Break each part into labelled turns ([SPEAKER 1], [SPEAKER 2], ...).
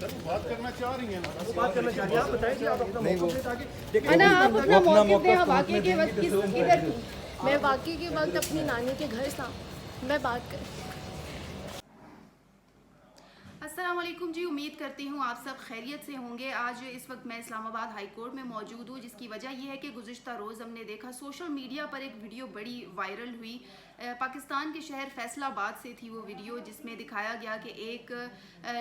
[SPEAKER 1] बात करना चाह रही हैं ना,
[SPEAKER 2] वो बात करना चाह रही हैं, आप बताएं कि आप अपना मौका दें ताकि देखिए
[SPEAKER 3] है ना, आप अपना मौक़िफ़ दें। वाक़ई के वक्त किधर थी मैं? वाक़ई के वक्त अपनी नानी के घर था, मैं बात कर।
[SPEAKER 4] अस्सलाम वालेकुम जी, उम्मीद करती हूँ आप सब खैरियत से होंगे। आज इस वक्त मैं इस्लामाबाद हाई कोर्ट में मौजूद हूँ, जिसकी वजह यह है कि गुज़िश्ता रोज़ हमने देखा सोशल मीडिया पर एक वीडियो बड़ी वायरल हुई। पाकिस्तान के शहर फैसलाबाद से थी वो वीडियो, जिसमें दिखाया गया कि एक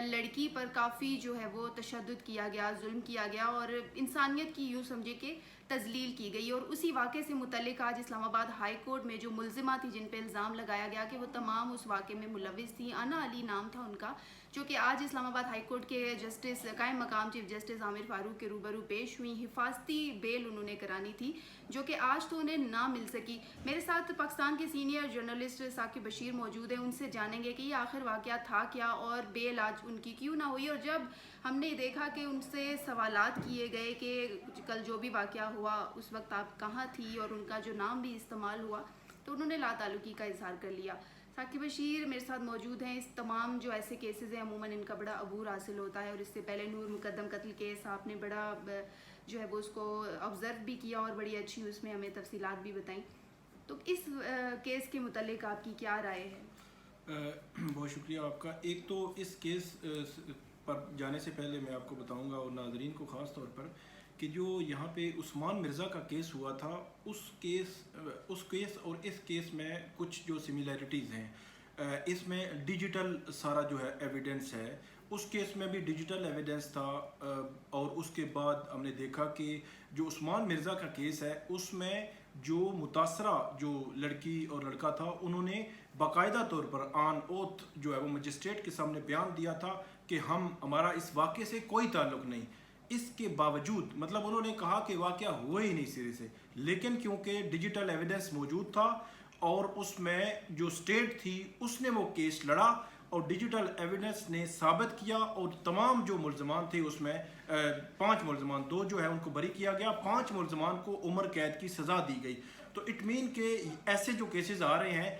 [SPEAKER 4] लड़की पर काफ़ी जो है वो तशद्दुद किया गया, जुल्म किया गया और इंसानियत की यूँ समझे कि तजलील की गई। और उसी वाक़े से मुतल्लिक आज इस्लामाबाद हाई कोर्ट में जो मुलजिमा थी, जिन पे इल्ज़ाम लगाया गया कि वो तमाम उस वाक़े में मुलविस थी, अना अली नाम था उनका, जो कि आज इस्लामाबाद हाई कोर्ट के जस्टिस कायम मकाम चीफ जस्टिस आमिर फारूक के रूबरू पेश हुई। हिफाजती बेल उन्होंने करानी थी, जो कि आज तो उन्हें ना मिल सकी। मेरे साथ पाकिस्तान के सीनियर जर्नलिस्ट साकिब बशीर मौजूद हैं, उनसे जानेंगे कि ये आखिर वाक़या था क्या और बेल आज उनकी क्यों ना हुई। और जब हमने देखा कि उनसे सवालात किए गए कि कल जो भी वाक़या हुआ उस वक्त आप कहाँ थी और उनका जो नाम भी इस्तेमाल हुआ, तो उन्होंने लाताल्लुकी का इजहार कर लिया। साकिब बशीर मेरे साथ मौजूद हैं। इस तमाम जो ऐसे केसेस हैं अमूमन इनका बड़ा अबूर हासिल होता है, और इससे पहले नूर मुकद्दम कत्ल केस आपने बड़ा जो है वो उसको ऑब्ज़र्व भी किया और बड़ी अच्छी उसमें हमें तफसीलात भी बताई। तो इस केस के मुतल्लिक आपकी क्या राय है?
[SPEAKER 5] बहुत शुक्रिया आपका। एक तो इस केस पर जाने से पहले मैं आपको बताऊंगा और नाज़रीन को ख़ास तौर पर कि जो यहाँ पे उस्मान मिर्ज़ा का केस हुआ था, उस केस और इस केस में कुछ जो सिमिलैरिटीज़ हैं। इसमें डिजिटल सारा जो है एविडेंस है, उस केस में भी डिजिटल एविडेंस था। और उसके बाद हमने देखा कि जो उस्मान मिर्ज़ा का केस है उसमें जो मुतासरा जो लड़की और लड़का था, उन्होंने बाकायदा तौर पर ऑन ओथ जो है वो मजिस्ट्रेट के सामने बयान दिया था कि हमारा इस वाक़े से कोई ताल्लुक़ नहीं। इसके बावजूद मतलब उन्होंने कहा कि वाक़या हुआ ही नहीं सिरे से, लेकिन क्योंकि डिजिटल एविडेंस मौजूद था और उसमें जो स्टेट थी उसने वो केस लड़ा और डिजिटल एविडेंस ने साबित किया, और तमाम जो मुल्ज़मान थे उसमें 5 मुल्ज़मान, 2 जो है उनको बरी किया गया, 5 मुल्ज़मान को उम्र कैद की सज़ा दी गई। तो इट मीन के ऐसे जो केसेस आ रहे हैं,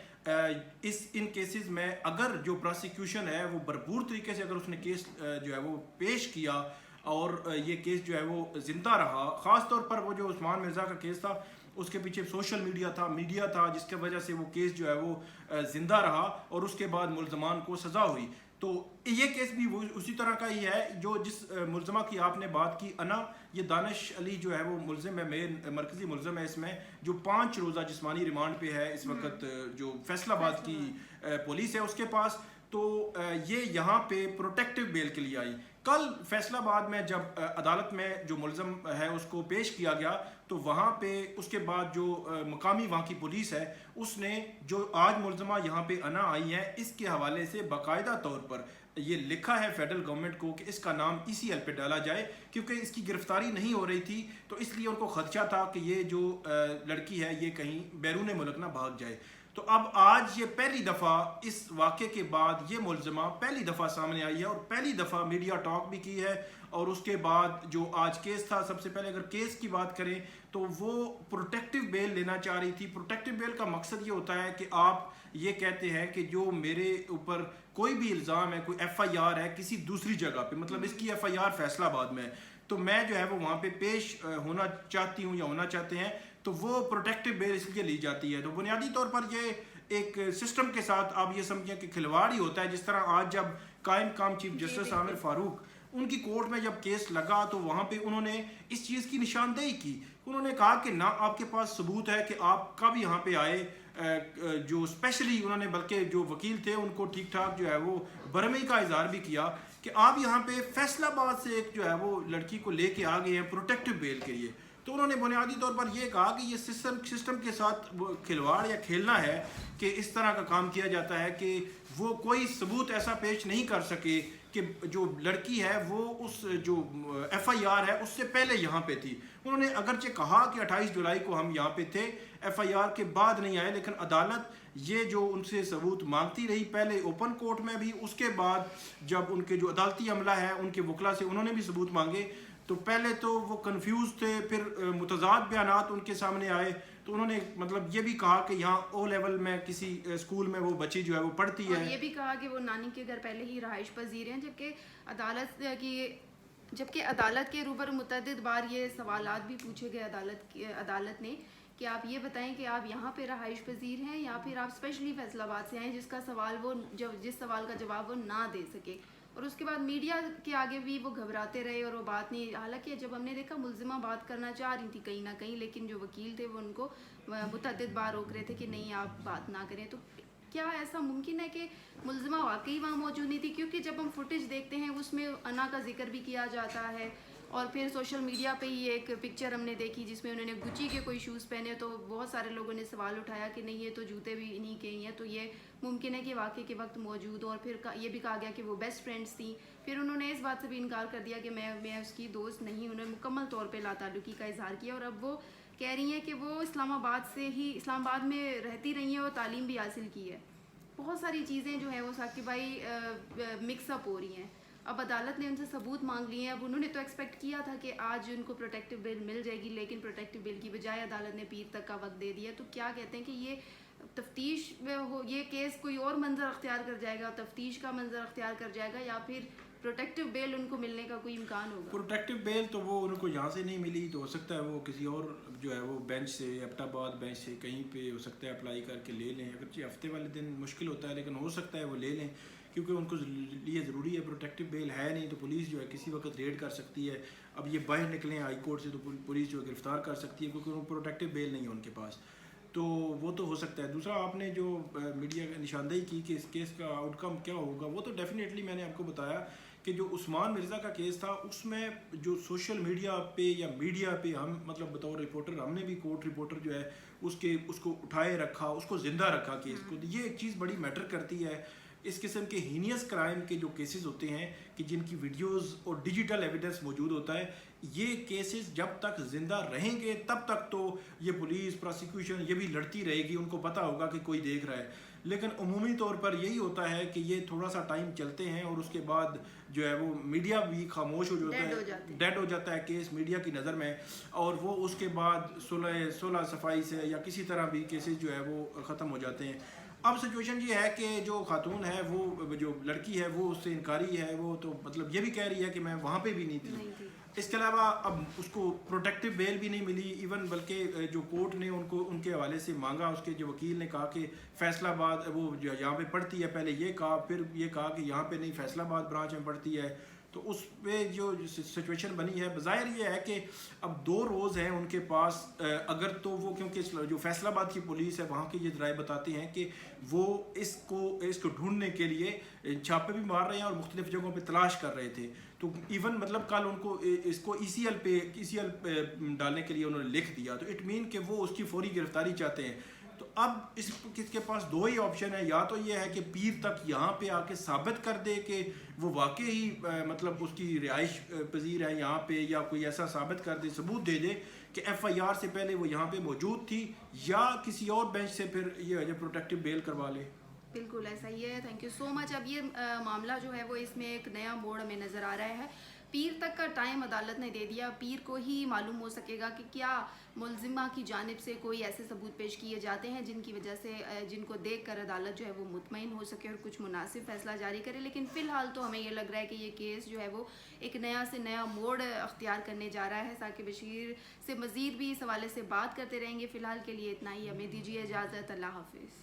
[SPEAKER 5] इन केसेस में अगर जो प्रोसिक्यूशन है वो भरपूर तरीके से अगर उसने केस जो है वो पेश किया और ये केस जो है वो ज़िंदा रहा, ख़ास तौर पर वो जो उस्मान मिर्ज़ा का केस था उसके पीछे सोशल मीडिया था जिसकी वजह से वो केस जो है वो ज़िंदा रहा और उसके बाद मुल्ज़मान को सज़ा हुई। तो ये केस भी वो उसी तरह का ही है जो जिस मुल्ज़मा की आपने बात की, अना, ये दानिश अली जो है वो मुल्ज़िम है, मेन मरकज़ी मुल्ज़िम है इसमें, जो 5 रोज़ा जिस्मानी रिमांड पे है इस वक्त जो फैसलाबाद की पुलिस है उसके पास। तो ये यहाँ पे प्रोटेक्टिव बेल के लिए आई। कल फैसलाबाद में जब अदालत में जो मुल्ज़म है उसको पेश किया गया, तो वहाँ पे उसके बाद जो मकामी वहाँ की पुलिस है उसने जो आज मुल्ज़मा यहाँ पे अना आई है इसके हवाले से बाकायदा तौर पर ये लिखा है फेडरल गवर्नमेंट को कि इसका नाम ECL पे डाला जाए, क्योंकि इसकी गिरफ्तारी नहीं हो रही थी, तो इसलिए उनको खदशा था कि ये जो लड़की है ये कहीं बैरून मुल्क ना भाग जाए। तो अब आज ये पहली दफ़ा इस वाक़े के बाद ये मुल्ज़िमा पहली दफ़ा सामने आई है और पहली दफ़ा मीडिया टॉक भी की है। और उसके बाद जो आज केस था, सबसे पहले अगर केस की बात करें तो वो प्रोटेक्टिव बेल लेना चाह रही थी। प्रोटेक्टिव बेल का मकसद ये होता है कि आप ये कहते हैं कि जो मेरे ऊपर कोई भी इल्ज़ाम है, कोई FIR है किसी दूसरी जगह पे, मतलब इसकी FIR फैसलाबाद में, तो मैं जो है वो वहाँ पे पेश होना चाहती हूँ या होना चाहते हैं, तो वो प्रोटेक्टिव बेल इसलिए ली जाती है। तो बुनियादी तौर पर ये एक सिस्टम के साथ आप ये समझें कि खिलवाड़ ही होता है। जिस तरह आज जब कायम काम चीफ जस्टिस आमिर फारूक उनकी कोर्ट में जब केस लगा तो वहाँ पे उन्होंने इस चीज़ की निशानदेही की। उन्होंने कहा कि ना आपके पास सबूत है कि आप कब यहाँ पे आए, जो स्पेशली उन्होंने बल्कि जो वकील थे उनको ठीक ठाक जो है वो बरहमी का इजहार भी किया कि आप यहाँ पे फैसलाबाद से एक जो है वो लड़की को लेके आ गए हैं प्रोटेक्टिव बेल के लिए। तो उन्होंने बुनियादी तौर पर यह कहा कि ये सिस्टम के साथ खिलवाड़ या खेलना है कि इस तरह का काम किया जाता है कि वो कोई सबूत ऐसा पेश नहीं कर सके कि जो लड़की है वो उस जो FIR है उससे पहले यहाँ पे थी। उन्होंने अगरचे कहा कि 28 जुलाई को हम यहाँ पे थे, FIR के बाद नहीं आए, लेकिन अदालत ये जो उनसे सबूत मांगती रही, पहले ओपन कोर्ट में भी, उसके बाद जब उनके जो अदालती अमला है उनके वकला से उन्होंने भी सबूत मांगे, तो पहले तो वो कंफ्यूज थे, फिर मुतज़ाद बयानात उनके सामने आए, تو انہوں نے مطلب یہ بھی کہا کہ یہاں او لیول میں کسی اسکول میں وہ بچی جو ہے وہ پڑھتی ہے.
[SPEAKER 4] اور یہ بھی کہا کہ وہ نانی کے گھر پہلے ہی رہائش پذیر ہیں، جبکہ عدالت کے روبرو متعدد بار یہ سوالات بھی پوچھے گئے عدالت نے کہ آپ یہ بتائیں کہ آپ یہاں پہ رہائش پذیر ہیں یا پھر آپ اسپیشلی فیصل آباد سے آئے، جس سوال کا جواب وہ نہ دے سکے. اور اس کے بعد میڈیا کے آگے بھی وہ گھبراتے رہے اور وہ بات نہیں. حالانکہ جب ہم نے دیکھا ملزمہ بات کرنا چاہ رہی تھی کہیں نہ کہیں، لیکن جو وکیل تھے وہ ان کو متعدد بار روک رہے تھے کہ نہیں آپ بات نہ کریں. تو کیا ایسا ممکن ہے کہ ملزمہ واقعی وہاں موجود نہیں تھی؟ کیونکہ جب ہم فوٹیج دیکھتے ہیں اس میں انا کا ذکر بھی کیا جاتا ہے، اور پھر سوشل میڈیا پہ ہی ایک پکچر ہم نے دیکھی جس میں انہوں نے گچی کے کوئی شوز پہنے، تو بہت سارے لوگوں نے سوال اٹھایا کہ نہیں یہ تو جوتے بھی انہی کے ہی ہیں، تو یہ ممکن ہے کہ واقعے کے وقت موجود ہو. اور پھر یہ بھی کہا گیا کہ وہ بیسٹ فرینڈس تھیں. پھر انہوں نے اس بات سے بھی انکار کر دیا کہ میں اس کی دوست نہیں. انہوں نے مکمل طور پہ لا تعلقی کا اظہار کیا، اور اب وہ کہہ رہی ہیں کہ وہ اسلام آباد میں رہتی رہی ہیں اور تعلیم بھی حاصل کی ہے. بہت ساری چیزیں جو ہیں وہ ثاقب بھائی مکس اپ ہو رہی ہیں. اب عدالت نے ان سے ثبوت مانگ لیے ہیں. اب انہوں نے تو ایکسپیکٹ کیا تھا کہ آج ان کو پروٹیکٹیو بیل مل جائے گی، لیکن پروٹیکٹیو بیل کی بجائے عدالت نے پیر تک کا وقت دے دیا. تو کیا کہتے ہیں کہ یہ تفتیش یہ کیس کوئی اور منظر اختیار کر جائے گا، تفتیش کا منظر اختیار کر جائے گا، یا پھر پروٹیکٹیو بیل ان کو ملنے کا کوئی امکان ہوگا؟
[SPEAKER 5] پروٹیکٹیو بیل تو وہ ان کو یہاں سے نہیں ملی، تو ہو سکتا ہے وہ کسی اور جو ہے وہ بینچ سے، ایبٹ آباد بینچ سے کہیں پہ ہو سکتا ہے اپلائی کر کے لے لیں. اگرچہ ہفتے والے دن مشکل ہوتا ہے لیکن ہو سکتا ہے وہ لے لیں، کیونکہ ان کو لیے ضروری ہے. پروٹیکٹیو بیل ہے نہیں تو پولیس جو ہے کسی وقت ریڈ کر سکتی ہے. اب یہ باہر نکلیں ہائی کورٹ سے تو پولیس جو ہے گرفتار کر سکتی ہے، کیونکہ وہ پروٹیکٹیو بیل نہیں ہے ان کے پاس. تو وہ تو ہو سکتا ہے. دوسرا آپ نے جو میڈیا کا نشاندہی کی کہ اس کیس کا آؤٹ کم کیا ہوگا، وہ تو ڈیفینیٹلی میں نے آپ کو بتایا کہ جو عثمان مرزا کا کیس تھا اس میں جو سوشل میڈیا پہ یا میڈیا پہ ہم مطلب بطور رپورٹر ہم نے بھی کورٹ رپورٹر جو ہے اس کو اٹھائے رکھا، اس کو زندہ رکھا کیس کو. یہ ایک چیز بڑی میٹر کرتی ہے. اس قسم کے ہینیس کرائم کے جو کیسز ہوتے ہیں کہ جن کی ویڈیوز اور ڈیجیٹل ایویڈنس موجود ہوتا ہے، یہ کیسز جب تک زندہ رہیں گے تب تک تو یہ پولیس پروسیکیوشن یہ بھی لڑتی رہے گی، ان کو پتہ ہوگا کہ کوئی دیکھ رہا ہے. لیکن عمومی طور پر یہی ہوتا ہے کہ یہ تھوڑا سا ٹائم چلتے ہیں اور اس کے بعد جو ہے وہ میڈیا بھی خاموش ہو جاتا ہے، ڈیڈ ہو جاتا ہے کیس میڈیا کی نظر میں، اور وہ اس کے بعد صلح صفائی سے یا کسی طرح بھی کیسز جو ہے وہ ختم ہو جاتے ہیں. اب سچویشن یہ ہے کہ جو خاتون ہے وہ جو لڑکی ہے وہ اس سے انکاری ہے، وہ تو مطلب یہ بھی کہہ رہی ہے کہ میں وہاں پہ بھی نہیں تھی. اس کے علاوہ اب اس کو پروٹیکٹیو بیل بھی نہیں ملی ایون، بلکہ جو کورٹ نے ان کے حوالے سے مانگا، اس کے جو وکیل نے کہا کہ فیصل آباد وہ یہاں پہ پڑھتی ہے، پہلے یہ کہا پھر یہ کہا کہ یہاں پہ نہیں فیصل آباد برانچ میں پڑھتی ہے. تو اس پہ جو سچویشن بنی ہے بظاہر یہ ہے کہ اب 2 روز ہیں ان کے پاس. اگر تو وہ کیونکہ جو فیصل آباد کی پولیس ہے وہاں کے یہ ذرائع بتاتے ہیں کہ وہ اس کو ڈھونڈنے کے لیے چھاپے بھی مار رہے ہیں اور مختلف جگہوں پہ تلاش کر رہے تھے. تو ایون مطلب کل ان کو اس کو ای سی ایل پہ ڈالنے کے لیے انہوں نے لکھ دیا، تو اٹ مین کہ وہ اس کی فوری گرفتاری چاہتے ہیں. تو اب اس کے پاس 2 ہی آپشن ہے، یا تو یہ ہے کہ پیر تک یہاں پہ آ کے ثابت کر دے کہ وہ واقعی مطلب اس کی رہائش پذیر ہے یہاں پہ، یا کوئی ایسا ثابت کر دے، ثبوت دے دے کہ ایف آئی آر سے پہلے وہ یہاں پہ موجود تھی، یا کسی اور بینچ سے پھر یہ پروٹیکٹیو بیل کروا لے.
[SPEAKER 4] بالکل ایسا ہی ہے. تھینک یو سو مچ. اب یہ معاملہ جو ہے وہ اس میں ایک نیا موڑ ہمیں نظر آ رہا ہے. پیر تک کا ٹائم عدالت نے دے دیا. پیر کو ہی معلوم ہو سکے گا کہ کیا ملزمہ کی جانب سے کوئی ایسے ثبوت پیش کیے جاتے ہیں جن کی وجہ سے جن کو دیکھ کر عدالت جو ہے وہ مطمئن ہو سکے اور کچھ مناسب فیصلہ جاری کرے. لیکن فی الحال تو ہمیں یہ لگ رہا ہے کہ یہ کیس جو ہے وہ ایک نیا سے نیا موڑ اختیار کرنے جا رہا ہے. ثاقب بشیر سے مزید بھی اس حوالے سے بات کرتے رہیں گے. فی الحال کے لیے اتنا ہی. ہمیں دیجیے اجازت. اللہ حافظ.